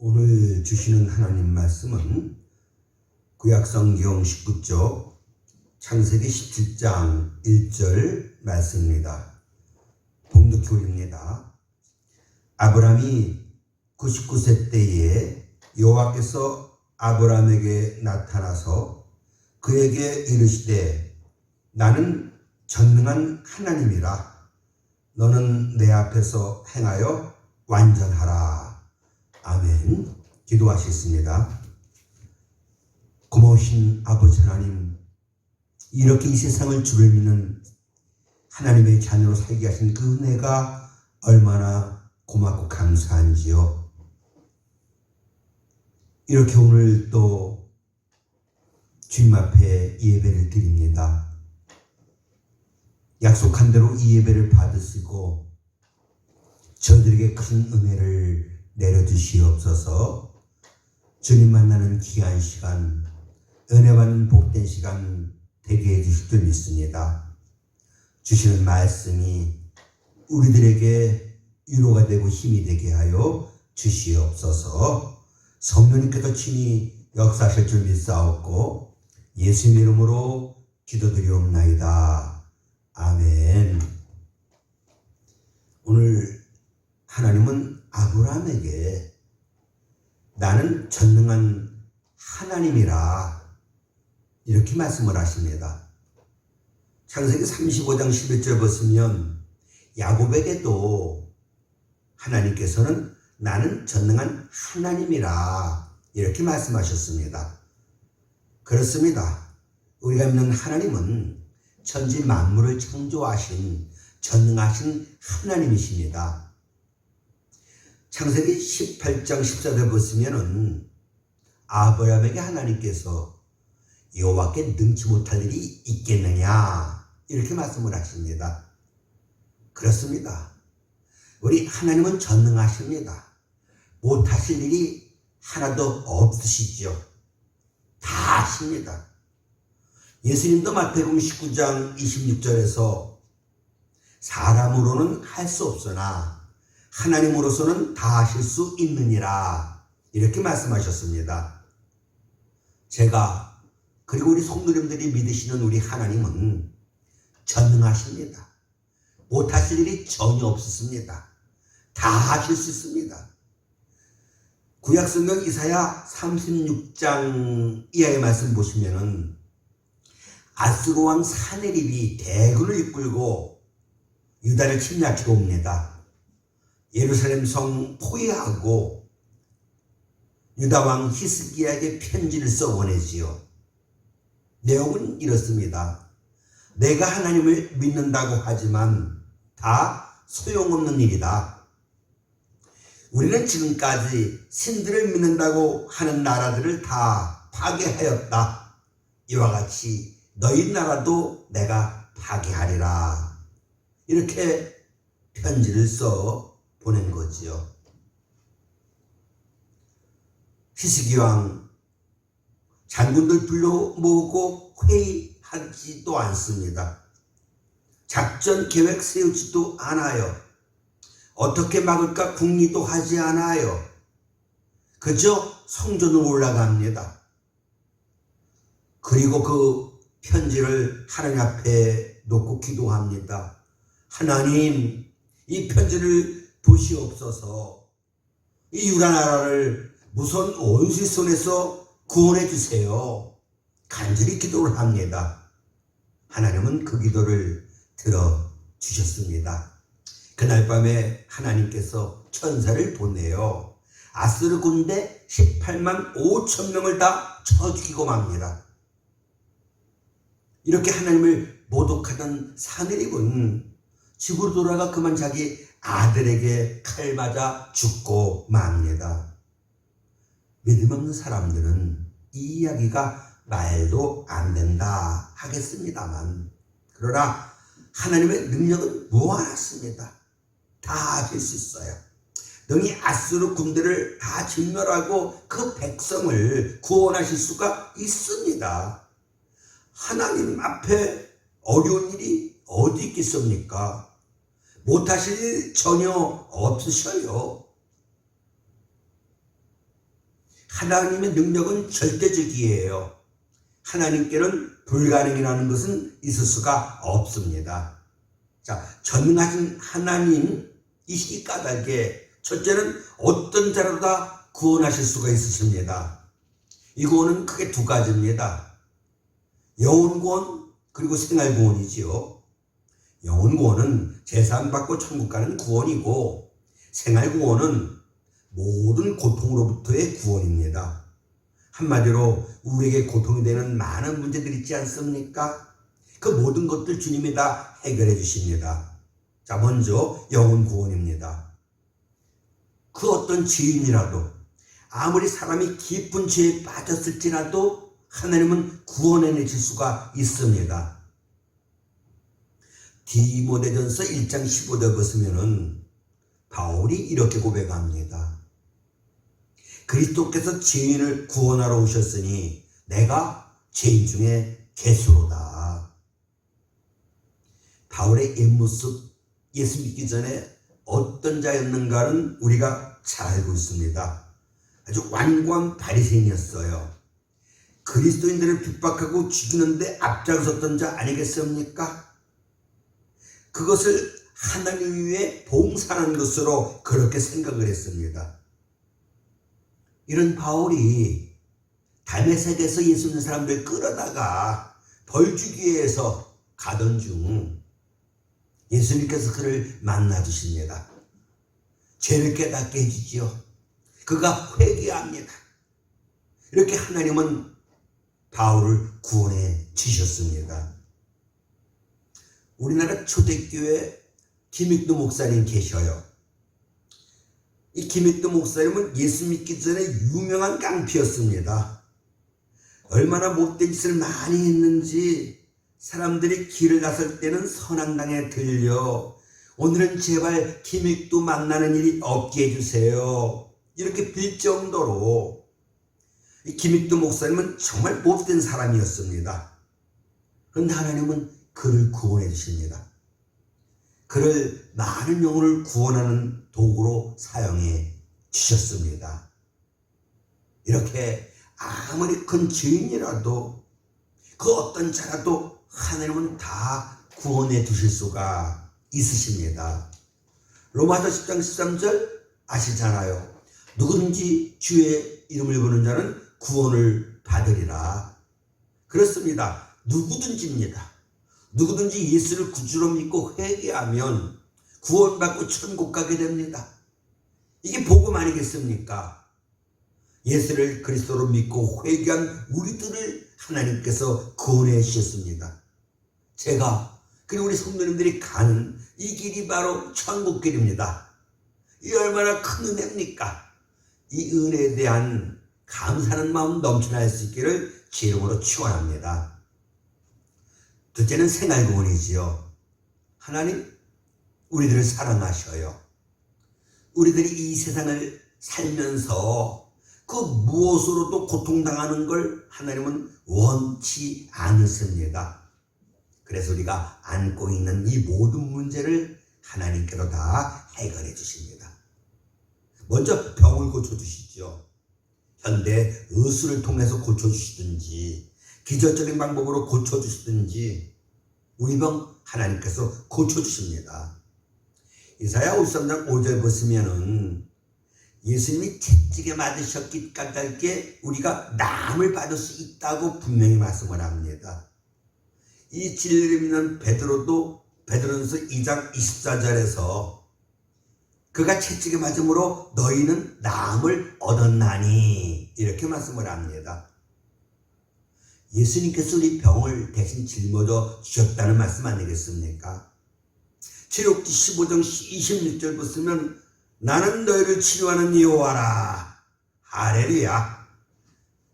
오늘 주시는 하나님 말씀은 구약성경 19쪽 창세기 17장 1절 말씀입니다. 봉독해 올립니다. 아브라함이 99세 때에 여호와께서 아브라함에게 나타나서 그에게 이르시되 나는 전능한 하나님이라. 너는 내 앞에서 행하여 완전하라. 아멘. 기도하시겠습니다. 고마우신 아버지 하나님, 이렇게 이 세상을 주를 믿는 하나님의 자녀로 살게 하신 그 은혜가 얼마나 고맙고 감사한지요. 이렇게 오늘 또 주님 앞에 예배를 드립니다. 약속한 대로 이 예배를 받으시고 저들에게 큰 은혜를 내려주시옵소서. 주님 만나는 귀한 시간, 은혜 받는 복된 시간 되게 해주실 줄 믿습니다. 주시는 말씀이 우리들에게 위로가 되고 힘이 되게 하여 주시옵소서. 성령님께서 친히 역사하실 줄 믿사옵고 예수님의 이름으로 기도드리옵나이다. 아멘. 오늘 하나님은 아브라함에게 나는 전능한 하나님이라 이렇게 말씀을 하십니다. 창세기 35장 11절 보시면 야곱에게도 하나님께서는 나는 전능한 하나님이라 이렇게 말씀하셨습니다. 그렇습니다. 우리가 믿는 하나님은 천지 만물을 창조하신 전능하신 하나님이십니다. 창세기 18장 14절 보시면은 아브라함에게 하나님께서 여호와께 능치 못할 일이 있겠느냐 이렇게 말씀을 하십니다. 그렇습니다. 우리 하나님은 전능하십니다. 못하실 일이 하나도 없으시죠. 다 하십니다. 예수님도 마태복음 19장 26절에서 사람으로는 할 수 없으나 하나님으로서는 다 하실 수 있느니라 이렇게 말씀하셨습니다. 제가 그리고 우리 성도님들이 믿으시는 우리 하나님은 전능하십니다. 못하실 일이 전혀 없습니다. 다 하실 수 있습니다. 구약성경 이사야 36장 이하의 말씀 보시면은 아수르 왕 사네립이 대군을 이끌고 유다를 침략해 옵니다. 예루살렘 성 포위하고 유다 왕 히스기야에게 편지를 써 보내지요. 내용은 이렇습니다. 내가 하나님을 믿는다고 하지만 다 소용없는 일이다. 우리는 지금까지 신들을 믿는다고 하는 나라들을 다 파괴하였다. 이와 같이 너희 나라도 내가 파괴하리라. 이렇게 편지를 써 보낸 거지요. 히스기야 왕 장군들 불러 모으고 회의하지도 않습니다. 작전 계획 세우지도 않아요. 어떻게 막을까 궁리도 하지 않아요. 그저 성전으로 올라갑니다. 그리고 그 편지를 하나님 앞에 놓고 기도합니다. 하나님, 이 편지를 보시옵소서. 이 유다 나라를 무서운 원수의 손에서 구원해 주세요. 간절히 기도를 합니다. 하나님은 그 기도를 들어주셨습니다. 그날 밤에 하나님께서 천사를 보내요. 아수르 군대 18만 5천 명을 다 쳐 죽이고 맙니다. 이렇게 하나님을 모독하던 사내립은 집으로 돌아가 그만 자기 아들에게 칼 맞아 죽고 맙니다. 믿음 없는 사람들은 이 이야기가 말도 안 된다 하겠습니다만, 그러나 하나님의 능력은 무한하십니다. 다 하실 수 있어요. 능히 아수르 군대를 다 진멸하고 그 백성을 구원하실 수가 있습니다. 하나님 앞에 어려운 일이 어디 있겠습니까? 못하실 일 전혀 없으셔요. 하나님의 능력은 절대적이에요. 하나님께는 불가능이라는 것은 있을 수가 없습니다. 자, 전능하신 하나님이시기 까닭에 첫째는 어떤 자라도 다 구원하실 수가 있으십니다. 이 구원은 크게 두 가지입니다. 영혼 구원 그리고 생활 구원이지요. 영혼 구원은 제사함받고 천국 가는 구원이고, 생활 구원은 모든 고통으로부터의 구원입니다. 한마디로 우리에게 고통이 되는 많은 문제들이 있지 않습니까? 그 모든 것들 주님이 다 해결해 주십니다. 자, 먼저 영혼 구원입니다. 그 어떤 죄인이라도, 아무리 사람이 깊은 죄에 빠졌을지라도 하나님은 구원해내실 수가 있습니다. 디모데전서 1장 15절 보시면은 바울이 이렇게 고백합니다. 그리스도께서 죄인을 구원하러 오셨으니 내가 죄인 중에 괴수로다. 바울의 옛모습, 예수 믿기 전에 어떤 자였는가는 우리가 잘 알고 있습니다. 아주 완고한 바리새인이었어요. 그리스도인들을 핍박하고 죽이는데 앞장섰던 자 아니겠습니까? 그것을 하나님 위해 봉사하는 것으로 그렇게 생각을 했습니다. 이런 바울이 다메섹에서 예수 믿는 사람들 끌어다가 벌 주기 위해서 가던 중 예수님께서 그를 만나 주십니다. 죄를 깨닫게 해주지요. 그가 회개합니다. 이렇게 하나님은 바울을 구원해 주셨습니다. 우리나라 초대교회 김익두 목사님 계셔요. 이 김익두 목사님은 예수 믿기 전에 유명한 깡패였습니다. 얼마나 못된 짓을 많이 했는지 사람들이 길을 나설 때는 선앙당에 들려 오늘은 제발 김익두 만나는 일이 없게 해주세요. 이렇게 빌 정도로 이 김익두 목사님은 정말 못된 사람이었습니다. 그런데 하나님은 그를 구원해 주십니다. 그를 많은 영혼을 구원하는 도구로 사용해 주셨습니다. 이렇게 아무리 큰 죄인이라도 그 어떤 자라도 하나님은 다 구원해 주실 수가 있으십니다. 로마서 10장 13절 아시잖아요. 누구든지 주의 이름을 부르는 자는 구원을 받으리라. 그렇습니다. 누구든지입니다. 누구든지 예수를 구주로 믿고 회개하면 구원받고 천국 가게 됩니다. 이게 복음 아니겠습니까? 예수를 그리스도로 믿고 회개한 우리들을 하나님께서 구원해 주셨습니다. 제가 그리고 우리 성도님들이 가는 이 길이 바로 천국길입니다. 이 얼마나 큰 은혜입니까? 이 은혜에 대한 감사하는 마음 넘쳐날 수 있기를 제 이름으로 축원합니다. 둘째는 생활구원이지요. 하나님 우리들을 사랑하셔요. 우리들이 이 세상을 살면서 그 무엇으로도 고통당하는 걸 하나님은 원치 않으십니다. 그래서 우리가 안고 있는 이 모든 문제를 하나님께로 다 해결해 주십니다. 먼저 병을 고쳐주시죠. 현대 의술을 통해서 고쳐주시든지 기적적인 방법으로 고쳐주시든지 우리 병 하나님께서 고쳐주십니다. 이사야 53장 5절 보시면은 예수님이 채찍에 맞으셨기 까닭에 우리가 남을 받을 수 있다고 분명히 말씀을 합니다. 이 진리를 믿는 베드로도 베드로전서 2장 24절에서 그가 채찍에 맞음으로 너희는 나음을 얻었나니 이렇게 말씀을 합니다. 예수님께서 우리 병을 대신 짊어져 주셨다는 말씀 아니겠습니까? 출애굽기 15장 26절 보시면 나는 너희를 치료하는 여호와라. 할렐루야.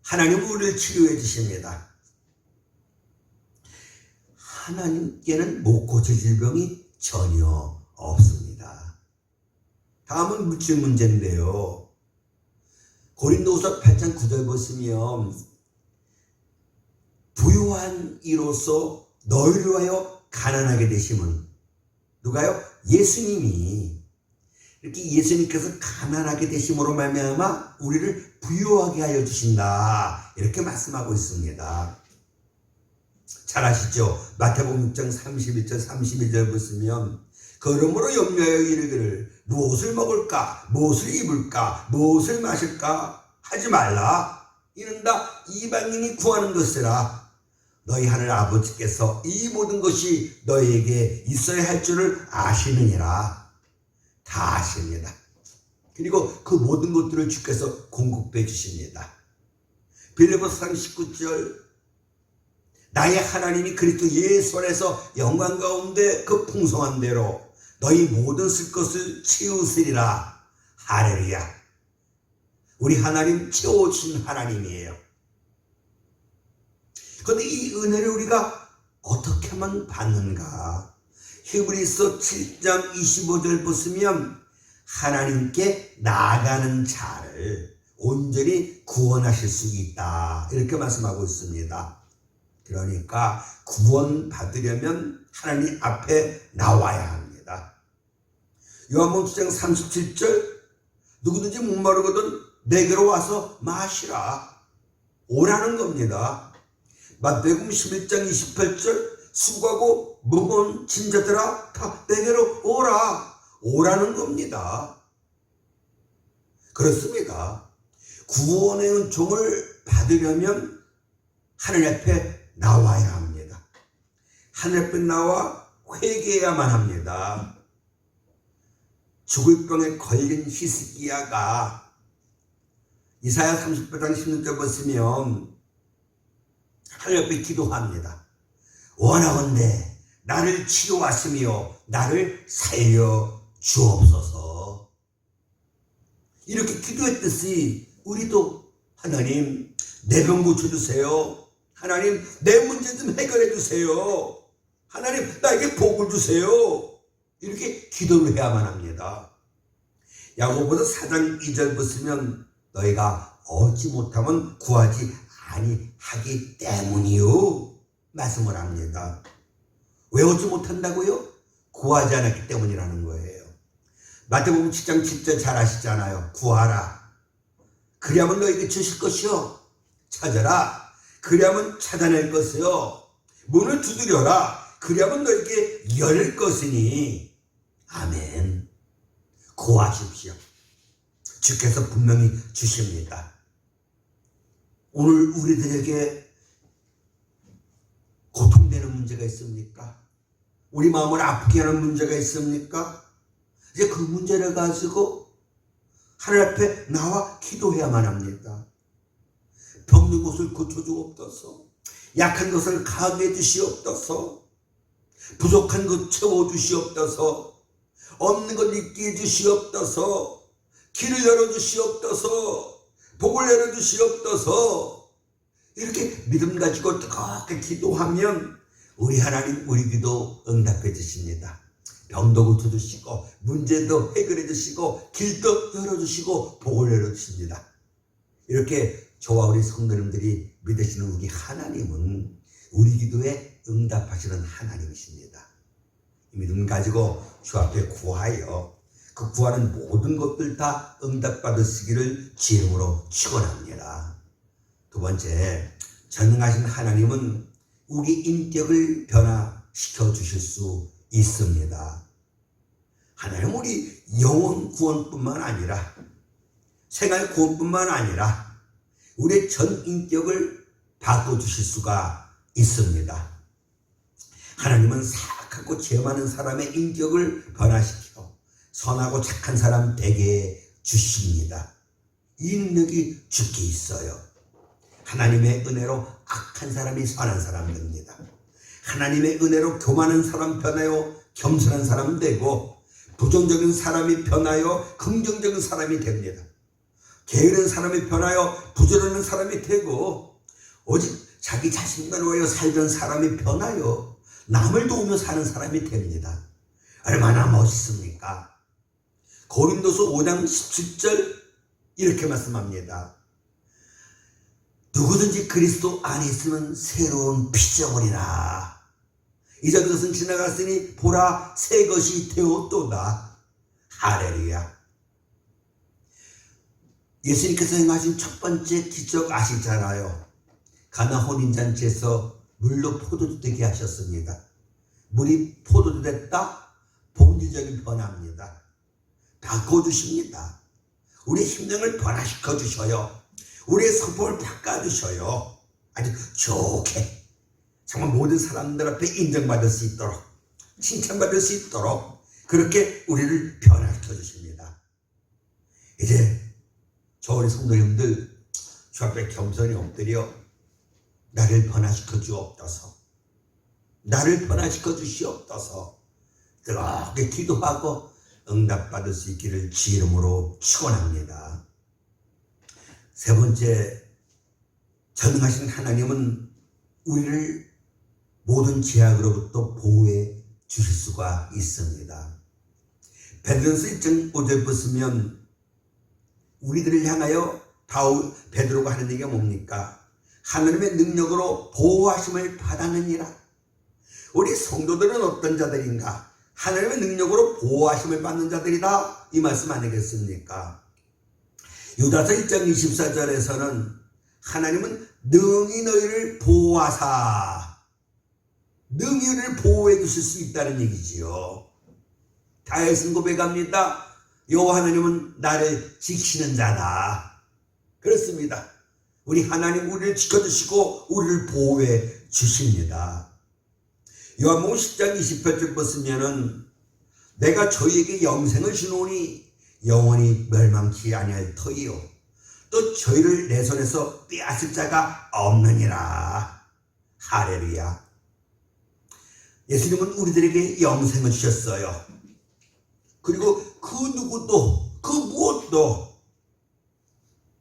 하나님은 우리를 치료해 주십니다. 하나님께는 못 고칠 질병이 전혀 없습니다. 다음은 물질 문제인데요. 고린도후서 8장 9절 보시면 부유한 이로써 너희를 위하여 가난하게 되심은 누가요? 예수님이 이렇게 예수님께서 가난하게 되심으로 말미암아 우리를 부유하게 하여 주신다. 이렇게 말씀하고 있습니다. 잘 아시죠? 마태복음 6장 31절 32절 보시면 그러므로 염려하여 이르기를 무엇을 먹을까 무엇을 입을까 무엇을 마실까 하지 말라. 이는 다 이방인이 구하는 것이라. 너희 하늘 아버지께서 이 모든 것이 너희에게 있어야 할 줄을 아시느니라. 다 아십니다. 그리고 그 모든 것들을 주께서 공급해 주십니다. 빌립보서 3장 19절 나의 하나님이 그리스도 예수 안에서 영광 가운데 그 풍성한 대로 너희 모든 쓸 것을 채우시리라. 할렐루야. 우리 하나님 채워주신 하나님이에요. 그런데 이 은혜를 우리가 어떻게 하면 받는가? 히브리서 7장 25절 보시면 하나님께 나아가는 자를 온전히 구원하실 수 있다. 이렇게 말씀하고 있습니다. 그러니까 구원 받으려면 하나님 앞에 나와야 합니다. 요한복음 7장 37절 누구든지 목마르거든 내게로 와서 마시라. 오라는 겁니다. 마태복음 11장 28절 수고하고 무거운 짐자들아 다 내게로 오라. 오라는 겁니다. 그렇습니다. 구원의 은총을 받으려면 하늘 앞에 나와야 합니다. 하늘 앞에 나와 회개해야만 합니다. 죽을 병에 걸린 히스기야가 이사야 38장 16절 보시면 하늘 앞에 기도합니다. 원하건대 나를 치료하시며 나를 살려 주옵소서. 이렇게 기도했듯이 우리도 하나님 내 병 고쳐주세요. 하나님 내 문제 좀 해결해 주세요. 하나님 나에게 복을 주세요. 이렇게 기도를 해야만 합니다. 야고보서 4장 2절 보시면 너희가 얻지 못하면 구하지 아니하기 때문이요 말씀을 합니다. 왜 얻지 못한다고요? 구하지 않았기 때문이라는 거예요. 마태복음 7장 7절 잘 아시잖아요. 구하라 그리하면 너희에게 주실 것이요 찾아라 그리하면 찾아낼 것이요 문을 두드려라 그리하면 너희에게 열 것이니 아멘. 구하십시오. 주께서 분명히 주십니다. 오늘 우리들에게 고통되는 문제가 있습니까? 우리 마음을 아프게 하는 문제가 있습니까? 이제 그 문제를 가지고 하늘 앞에 나와 기도해야만 합니다. 병든 곳을 고쳐주옵소서. 약한 것을 강하게 해주시옵소서. 부족한 것 채워주시옵소서. 없는 것 있게 해주시옵소서. 길을 열어주시옵소서. 복을 열어주시옵소서. 이렇게 믿음 가지고 뜨겁게 기도하면 우리 하나님 우리 기도 응답해 주십니다. 병도 고쳐주시고 문제도 해결해 주시고 길도 열어주시고 복을 열어주십니다. 이렇게 저와 우리 성도님들이 믿으시는 우리 하나님은 우리 기도에 응답하시는 하나님이십니다. 이 믿음 가지고 주 앞에 구하여 그 구하는 모든 것들 다 응답받으시기를 주 이름으로 축원합니다. 두 번째, 전능하신 하나님은 우리 인격을 변화시켜 주실 수 있습니다. 하나님은 우리 영혼 구원뿐만 아니라 생활 구원뿐만 아니라 우리의 전 인격을 바꿔주실 수가 있습니다. 하나님은 사악하고 죄 많은 사람의 인격을 변화시켜 선하고 착한 사람 되게 주십니다. 이 능력이 주께 있어요. 하나님의 은혜로 악한 사람이 선한 사람 됩니다. 하나님의 은혜로 교만한 사람 변하여 겸손한 사람 되고 부정적인 사람이 변하여 긍정적인 사람이 됩니다. 게으른 사람이 변하여 부지런한 사람이 되고 오직 자기 자신만 위하여 살던 사람이 변하여 남을 도우며 사는 사람이 됩니다. 얼마나 멋있습니까? 고린도서 5장 17절 이렇게 말씀합니다. 누구든지 그리스도 안에 있으면 새로운 피조물이라. 이전 것은 지나갔으니 보라 새 것이 되었도다. 할렐루야. 예수님께서 행하신 첫 번째 기적 아시잖아요. 가나 혼인잔치에서 물로 포도주 되게 하셨습니다. 물이 포도주 됐다? 본질적인 변화입니다. 바꿔주십니다. 우리의 심령을 변화시켜 주셔요. 우리의 성품을 바꿔주셔요. 아주 좋게 정말 모든 사람들 앞에 인정받을 수 있도록, 칭찬받을 수 있도록 그렇게 우리를 변화시켜 주십니다. 이제 저 우리 성도님들 주 앞에 겸손히 엎드려 나를 변화시켜 주옵소서, 나를 변화시켜 주시옵소서 그렇게 기도하고 응답받을 수 있기를 주 이름으로 축원합니다. 세 번째, 전능하신 하나님은 우리를 모든 제약으로부터 보호해 주실 수가 있습니다. 베드로전서 1장 5절 보시면 우리들을 향하여 베드로가 하는 얘기가 뭡니까? 하나님의 능력으로 보호하심을 받았느니라. 우리 성도들은 어떤 자들인가? 하나님의 능력으로 보호하심을 받는 자들이다, 이 말씀 아니겠습니까? 유다서 1장 24절에서는 하나님은 능히 너희를 보호하사, 능히 우리를 보호해 주실 수 있다는 얘기지요. 다윗은 고백합니다. 여호와 하나님은 나를 지키는 자다. 그렇습니다. 우리 하나님 우리를 지켜주시고 우리를 보호해 주십니다. 요한복음 10장 28절 보시면은 내가 저희에게 영생을 주노니 영원히 멸망치 아니할 터이요 또 저희를 내 손에서 빼앗을 자가 없느니라. 할렐루야. 예수님은 우리들에게 영생을 주셨어요. 그리고 그 누구도 그 무엇도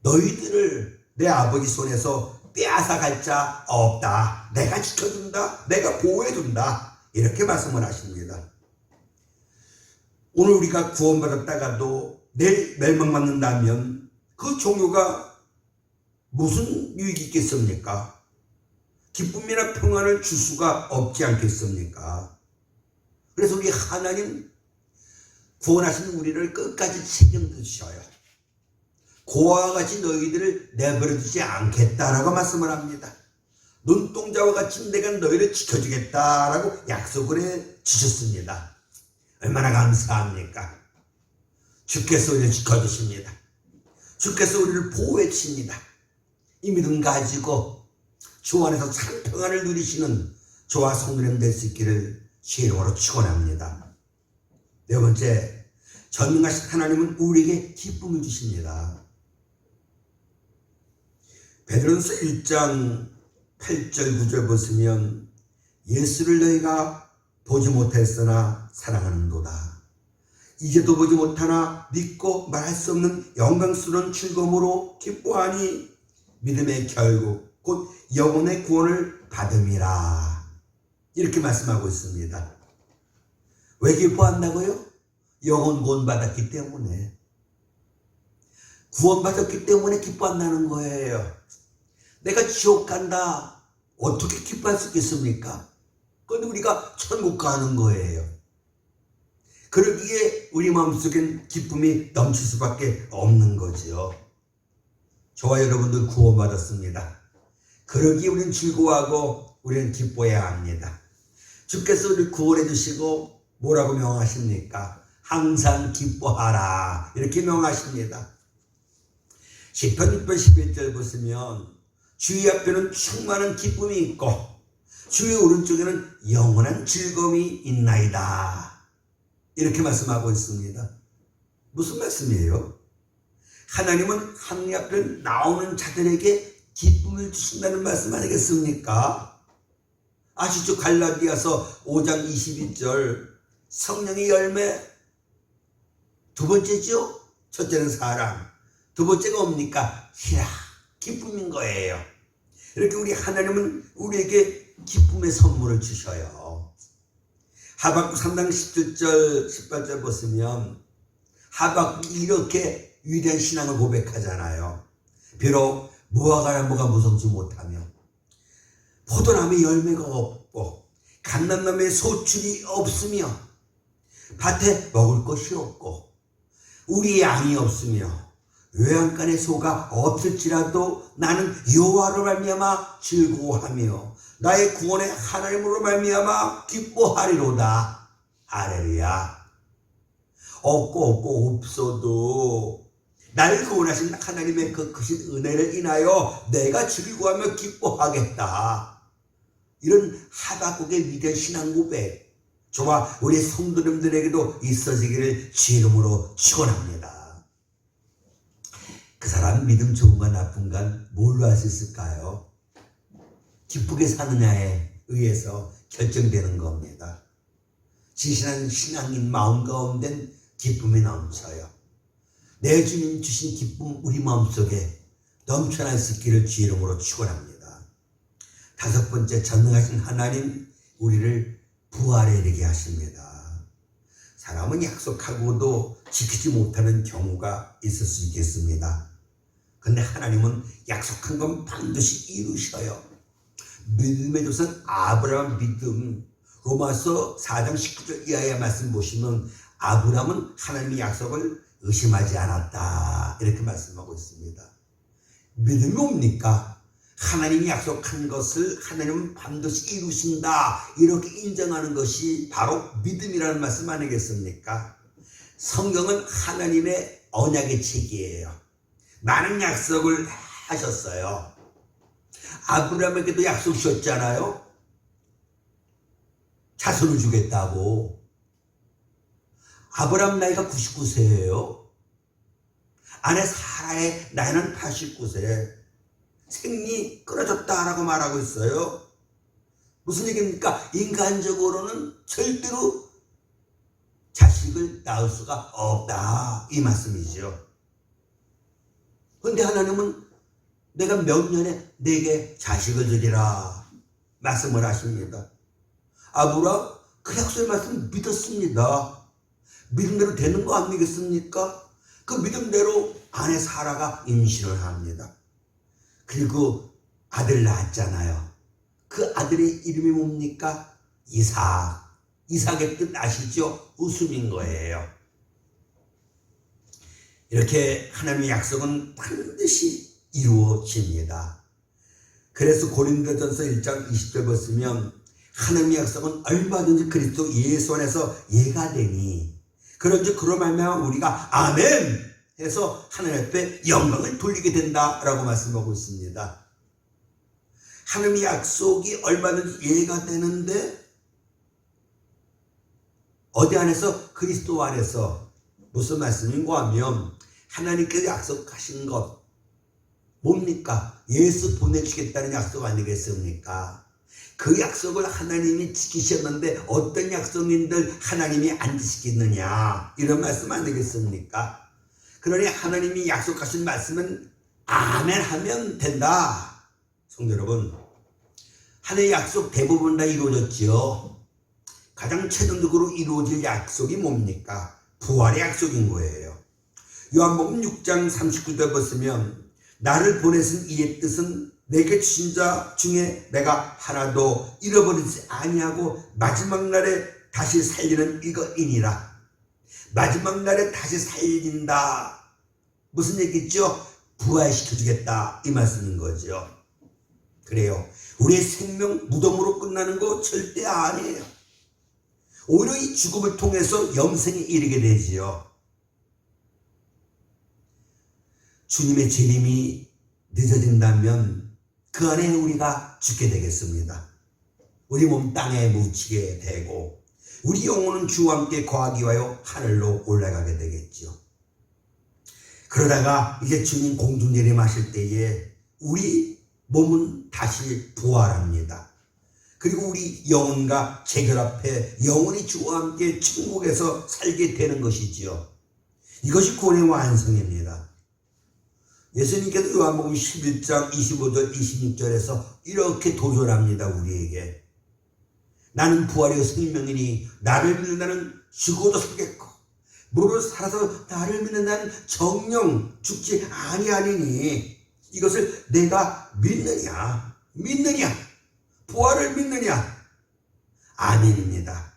너희들을 내 아버지 손에서 빼앗아 갈 자 없다. 내가 지켜준다. 내가 보호해준다. 이렇게 말씀을 하십니다. 오늘 우리가 구원받았다가도 내일 멸망받는다면 그 종교가 무슨 유익이 있겠습니까? 기쁨이나 평안을 줄 수가 없지 않겠습니까? 그래서 우리 하나님 구원하신 우리를 끝까지 책임지셔요. 고아와 같이 너희들을 내버려두지 않겠다라고 말씀을 합니다. 눈동자와 같이 내가 너희를 지켜주겠다라고 약속을 해 주셨습니다. 얼마나 감사합니까? 주께서 우리를 지켜주십니다. 주께서 우리를 보호해 주십니다. 이 믿음 가지고 주 안에서 참 평안을 누리시는 저와 성도님 될 수 있기를 주의 이름으로 축원합니다. 네 번째, 전능하신 하나님은 우리에게 기쁨을 주십니다. 베드로전서 1장 8절 9절 보시면 예수를 너희가 보지 못했으나 사랑하는도다. 이제도 보지 못하나 믿고 말할 수 없는 영광스러운 즐거움으로 기뻐하니 믿음의 결국 곧 영혼의 구원을 받음이라. 이렇게 말씀하고 있습니다. 왜 기뻐한다고요? 영혼 구원받았기 때문에. 구원받았기 때문에 기뻐한다는 거예요. 내가 지옥 간다. 어떻게 기뻐할 수 있겠습니까? 그건 우리가 천국 가는 거예요. 그러기에 우리 마음속엔 기쁨이 넘칠 수밖에 없는 거죠. 저와 여러분들 구원받았습니다. 그러기에 우리는 즐거워하고 우리는 기뻐해야 합니다. 주께서 우리를 구원해 주시고 뭐라고 명하십니까? 항상 기뻐하라. 이렇게 명하십니다. 시편 6편 11절 보시면 주의 앞에는 충만한 기쁨이 있고 주의 오른쪽에는 영원한 즐거움이 있나이다. 이렇게 말씀하고 있습니다. 무슨 말씀이에요? 하나님은 하나님 앞에 나오는 자들에게 기쁨을 주신다는 말씀 아니겠습니까? 아시죠? 갈라디아서 5장 22절 성령의 열매 두 번째죠? 첫째는 사랑, 두 번째가 뭡니까? 희락, 기쁨인 거예요. 이렇게 우리 하나님은 우리에게 기쁨의 선물을 주셔요. 하박국 3장 17절 18절 보시면 하박국이 이렇게 위대한 신앙을 고백하잖아요. 비록 무화과 나무가 무성지 못하며 포도나무에 열매가 없고 감람나무에 소출이 없으며 밭에 먹을 것이 없고 우리 양이 없으며 외양간의 소가 없을지라도 나는 여호와로 말미암아 즐거워하며 나의 구원의 하나님으로 말미암아 기뻐하리로다. 할렐루야. 없고 없어도 나를 구원하신 하나님의 그 크신 은혜를 인하여 내가 즐거워하며 기뻐하겠다. 이런 하박국의 위대한 신앙 고백, 저와 우리 성도님들에게도 있어지기를 주 이름으로 축원합니다. 그 사람 믿음 좋은가 나쁜가 뭘로 알 수 있을까요? 기쁘게 사느냐에 의해서 결정되는 겁니다. 진실한 신앙인 마음 가운데는 기쁨이 넘쳐요. 내 주님 주신 기쁨 우리 마음속에 넘쳐날 수 있기를 주 이름으로 축원합니다. 다섯 번째, 전능하신 하나님 우리를 부활에 이르게 하십니다. 사람은 약속하고도 지키지 못하는 경우가 있을 수 있겠습니다. 그런데 하나님은 약속한 건 반드시 이루셔요. 믿음의 조상 아브라함 믿음, 로마서 4장 19절 이하의 말씀 보시면 아브라함은 하나님의 약속을 의심하지 않았다 이렇게 말씀하고 있습니다. 믿음이 뭡니까? 하나님이 약속한 것을 하나님은 반드시 이루신다 이렇게 인정하는 것이 바로 믿음이라는 말씀 아니겠습니까? 성경은 하나님의 언약의 책이에요. 많은 약속을 하셨어요. 아브라함에게도 약속 주셨잖아요. 자손을 주겠다고. 아브라함 나이가 99세예요. 아내 사라의 나이는 89세. 생리 끊어졌다라고 말하고 있어요. 무슨 얘기입니까? 인간적으로는 절대로 자식을 낳을 수가 없다 이 말씀이죠. 그런데 하나님은 내가 몇 년에 내게 자식을 주리라 말씀을 하십니다. 아브라함 그 약속의 말씀 믿었습니다. 믿음대로 되는 거 아니겠습니까? 그 믿음대로 아내 사라가 임신을 합니다. 그리고 아들 낳았잖아요. 그 아들의 이름이 뭡니까? 이삭. 이삭의 뜻 아시죠? 웃음인 거예요. 이렇게 하나님의 약속은 반드시 이루어집니다. 그래서 고린도전서 1장 20절 보시면 하나님의 약속은 얼마든지 그리스도 예수 안에서 예가 되니 그런즉 그로 말미암아 우리가 아멘 해서 하나님 앞에 영광을 돌리게 된다라고 말씀하고 있습니다. 하나님의 약속이 얼마든지 예가 되는데 어디 안에서? 그리스도 안에서. 무슨 말씀인가 하면 하나님께서 약속하신 것 뭡니까? 예수 보내주겠다는 약속 아니겠습니까? 그 약속을 하나님이 지키셨는데 어떤 약속인들 하나님이 안 지키느냐 이런 말씀 아니겠습니까? 그러니 하나님이 약속하신 말씀은 아멘 하면 된다. 성도 여러분, 하나님의 약속 대부분 다 이루어졌지요. 가장 최종적으로 이루어질 약속이 뭡니까? 부활의 약속인 거예요. 요한복음 6장 39절 보시면 나를 보내신 이의 뜻은 내게 주신 자 중에 내가 하나도 잃어버리지 아니하고 마지막 날에 다시 살리는 이거이니라. 마지막 날에 다시 살린다. 무슨 얘기죠? 부활시켜주겠다 이 말씀인 거죠. 그래요. 우리의 생명 무덤으로 끝나는 거 절대 아니에요. 오히려 이 죽음을 통해서 영생에 이르게 되지요. 주님의 재림이 늦어진다면 그 안에 우리가 죽게 되겠습니다. 우리 몸 땅에 묻히게 되고 우리 영혼은 주와 함께 거하기 위하여 하늘로 올라가게 되겠죠. 그러다가 이제 주님 공중 재림하실 때에 우리 몸은 다시 부활합니다. 그리고 우리 영혼과 재결합해 영혼이 주와 함께 천국에서 살게 되는 것이지요. 이것이 구원의 완성입니다. 예수님께서 요한복음 11장 25절 26절에서 이렇게 도전합니다. 우리에게 나는 부활의 생명이니 나를 믿는 자는 죽어도 살겠고 무릇 살아서 나를 믿는 자는 정녕 죽지 아니하리니 이것을 내가 믿느냐 부활을 믿느냐? 아멘입니다.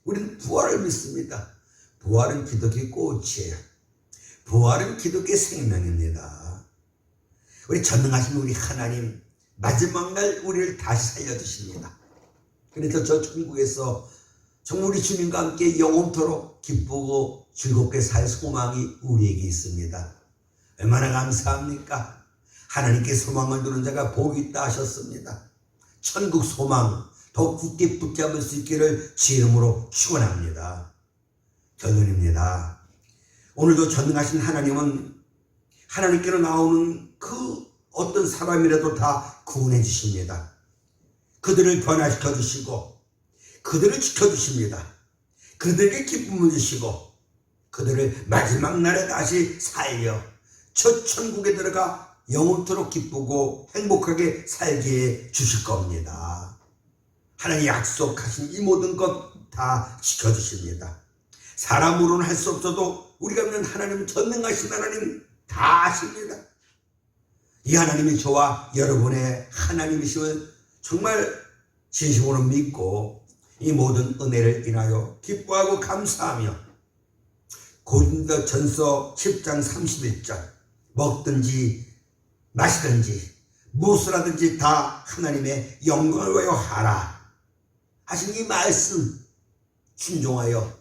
우리는 부활을 믿습니다. 부활은 기독교의 꽃이에요. 부활은 기독교의 생명입니다. 우리 전능하신 우리 하나님 마지막 날 우리를 다시 살려주십니다. 그래서 저 천국에서 정말 우리 주님과 함께 영원토록 기쁘고 즐겁게 살 소망이 우리에게 있습니다. 얼마나 감사합니까? 하나님께 소망을 두는 자가 복이 있다 하셨습니다. 천국 소망 더 굳게 붙잡을 수 있기를 주 이름으로 축원합니다. 결론입니다. 오늘도 전능하신 하나님은 하나님께로 나오는 그 어떤 사람이라도 다 구원해 주십니다. 그들을 변화시켜 주시고 그들을 지켜 주십니다. 그들에게 기쁨을 주시고 그들을 마지막 날에 다시 살려 첫 천국에 들어가 영원토록 기쁘고 행복하게 살게 해 주실 겁니다. 하나님 약속하신 이 모든 것 다 지켜주십니다. 사람으로는 할 수 없어도 우리가 믿는 하나님, 전능하신 하나님 다 아십니다. 이 하나님이 저와 여러분의 하나님이심을 정말 진심으로 믿고 이 모든 은혜를 인하여 기뻐하고 감사하며 고린도전서 10장 31절 먹든지 마시든지 무엇을 하든지 다 하나님의 영광을 위하여 하라 하신 이 말씀 순종하여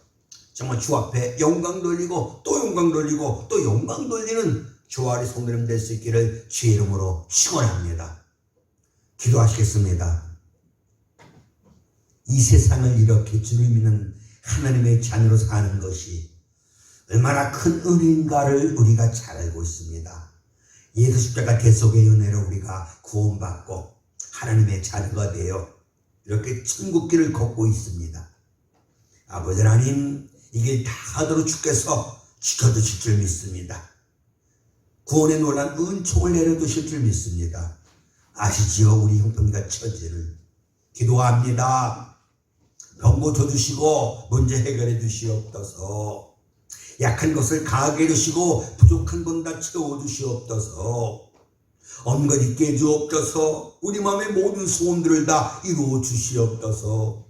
정말 주 앞에 영광 돌리고 또 영광 돌리고 또 영광 돌리는 주와 우리 성도님 될 수 있기를 주의 이름으로 축원합니다. 기도하시겠습니다. 이 세상을 이렇게 주를 믿는 하나님의 자녀로 사는 것이 얼마나 큰 은혜인가를 우리가 잘 알고 있습니다. 예수 십자가 대속의 은혜로 우리가 구원받고 하나님의 자녀가 되어 이렇게 천국길을 걷고 있습니다. 아버지 하나님, 이 길 다하도록 주께서 지켜주실 줄 믿습니다. 구원의 놀란 은총을 내려두실 줄 믿습니다. 아시지요? 우리 형편과 처지를. 기도합니다. 병 고쳐주시고 문제 해결해 주시옵소서. 약한 것을 강하게 해주시고 부족한 건 다 채워주시옵소서. 언것 있게 해주옵소서. 우리 마음의 모든 소원들을 다 이루어 주시옵소서.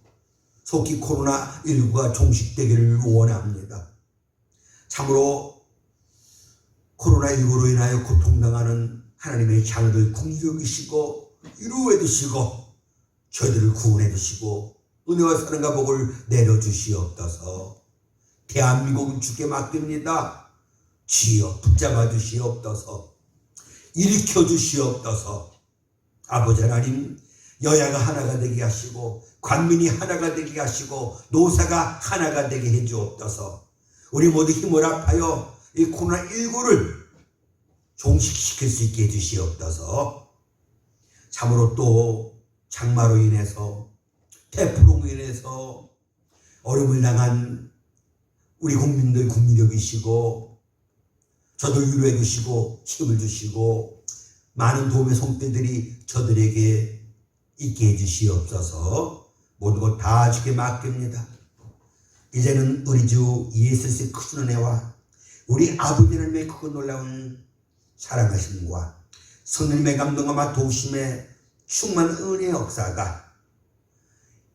속히 코로나19가 종식되기를 원합니다. 참으로 코로나19로 인하여 고통당하는 하나님의 자녀들 긍휼히 여기시고 위로해 주시고 저희들을 구원해 주시고 은혜와 사랑과 복을 내려주시옵소서. 대한민국은 주께 맡깁니다. 주여 붙잡아 주시옵소서. 일으켜 주시옵소서. 아버지 하나님, 여야가 하나가 되게 하시고 관민이 하나가 되게 하시고 노사가 하나가 되게 해 주옵소서. 우리 모두 힘을 합하여 이 코로나19를 종식시킬 수 있게 해 주시옵소서. 참으로 또 장마로 인해서 태풍으로 인해서 어려움을 당한 우리 국민들 긍휼히 여기시고 저들 위로해 주시고 힘을 주시고 많은 도움의 손길들이 저들에게 있게 해 주시옵소서. 모든 것 다 주께 맡깁니다. 이제는 우리 주 예수 그리스도의 큰 은혜와 우리 아버지 하나님의 크고 놀라운 사랑하심과 성령님의 감동과 도우심에 충만한 은혜의 역사가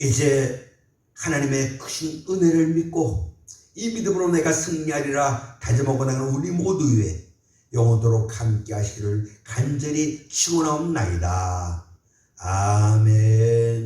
이제 하나님의 크신 은혜를 믿고 이 믿음으로 내가 승리하리라 다짐하고 나가는 우리 모두 위에 영원토록 함께 하시기를 간절히 축원하옵나이다. 아멘.